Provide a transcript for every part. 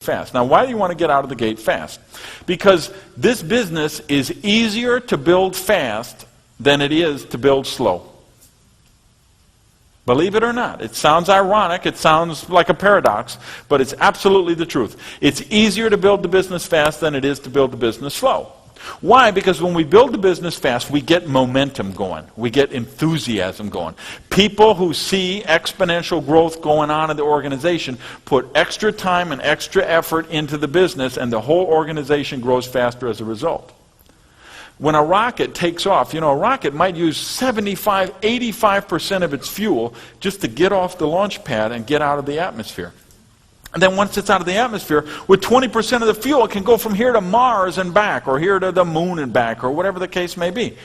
fast. Now, why do you want to get out of the gate fast? Because this business is easier to build fast than it is to build slow. Believe it or not. It sounds ironic, it sounds like a paradox, but it's absolutely the truth. It's easier to build the business fast than it is to build the business slow. Why? Because when we build the business fast, we get momentum going. We get enthusiasm going. People who see exponential growth going on in the organization put extra time and extra effort into the business, and the whole organization grows faster as a result. When a rocket takes off, a rocket might use 75, 85% of its fuel just to get off the launch pad and get out of the atmosphere. And then once it's out of the atmosphere, with 20% of the fuel, it can go from here to Mars and back, or here to the moon and back, or whatever the case may be.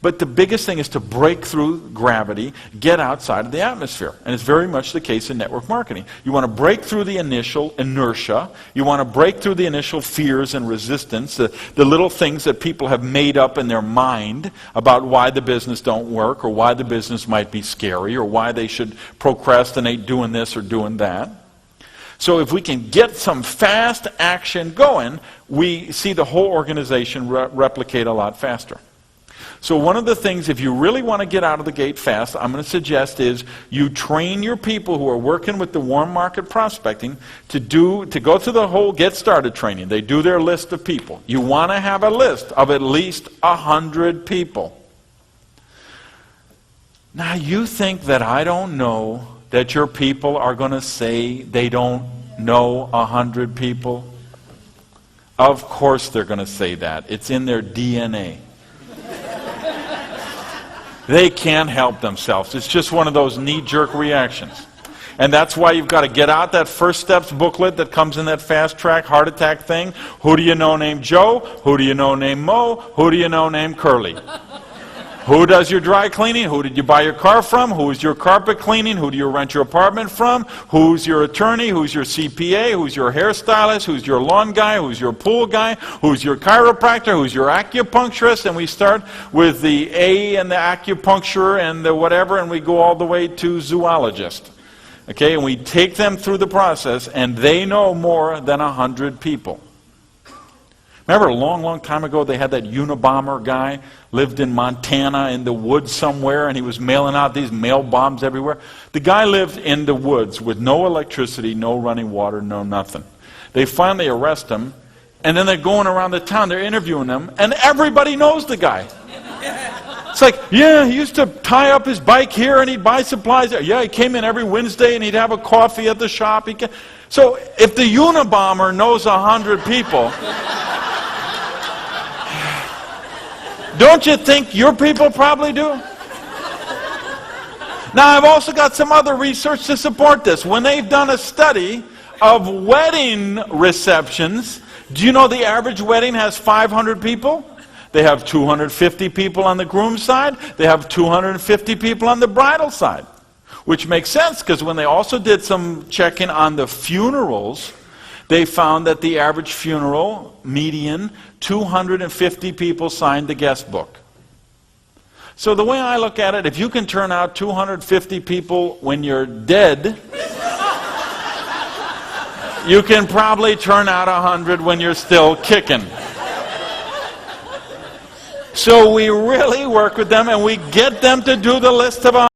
But the biggest thing is to break through gravity, get outside of the atmosphere. And it's very much the case in network marketing. You want to break through the initial inertia. You want to break through the initial fears and resistance, the little things that people have made up in their mind about why the business don't work, or why the business might be scary, or why they should procrastinate doing this or doing that. So if we can get some fast action going, we see the whole organization replicate a lot faster. So one of the things, if you really want to get out of the gate fast, I'm going to suggest is you train your people who are working with the warm market prospecting to go through the whole get started training. They do their list of people. You want to have a list of at least 100 people. Now you think that I don't know that your people are going to say they don't know 100 people? Of course they're going to say that. It's in their DNA. They can't help themselves. It's just one of those knee-jerk reactions. And that's why you've got to get out that First Steps booklet that comes in that fast track heart attack thing. Who do you know named Joe? Who do you know named Mo? Who do you know named Curly? Who does your dry cleaning? Who did you buy your car from? Who's your carpet cleaning? Who do you rent your apartment from? Who's your attorney? Who's your CPA? Who's your hairstylist? Who's your lawn guy? Who's your pool guy? Who's your chiropractor? Who's your acupuncturist? And we start with the A and the acupuncture and the whatever, and we go all the way to zoologist. Okay, and we take them through the process, and they know more than 100 people. Remember a long, long time ago they had that Unabomber guy, lived in Montana in the woods somewhere, and he was mailing out these mail bombs everywhere. The guy lived in the woods with no electricity, no running water, no nothing. They finally arrest him, and then they're going around the town, they're interviewing him, and everybody knows the guy. It's like, yeah, he used to tie up his bike here and he'd buy supplies there. Yeah, he came in every Wednesday and he'd have a coffee at the shop. So if the Unabomber knows 100 people, don't you think your people probably do? Now, I've also got some other research to support this. When they've done a study of wedding receptions, do you know the average wedding has 500 people? They have 250 people on the groom's side. They have 250 people on the bridal side. Which makes sense, because when they also did some checking on the funerals, they found that the average funeral, median, 250 people signed the guest book. So the way I look at it, if you can turn out 250 people when you're dead, you can probably turn out 100 when you're still kicking. So we really work with them and we get them to do the list of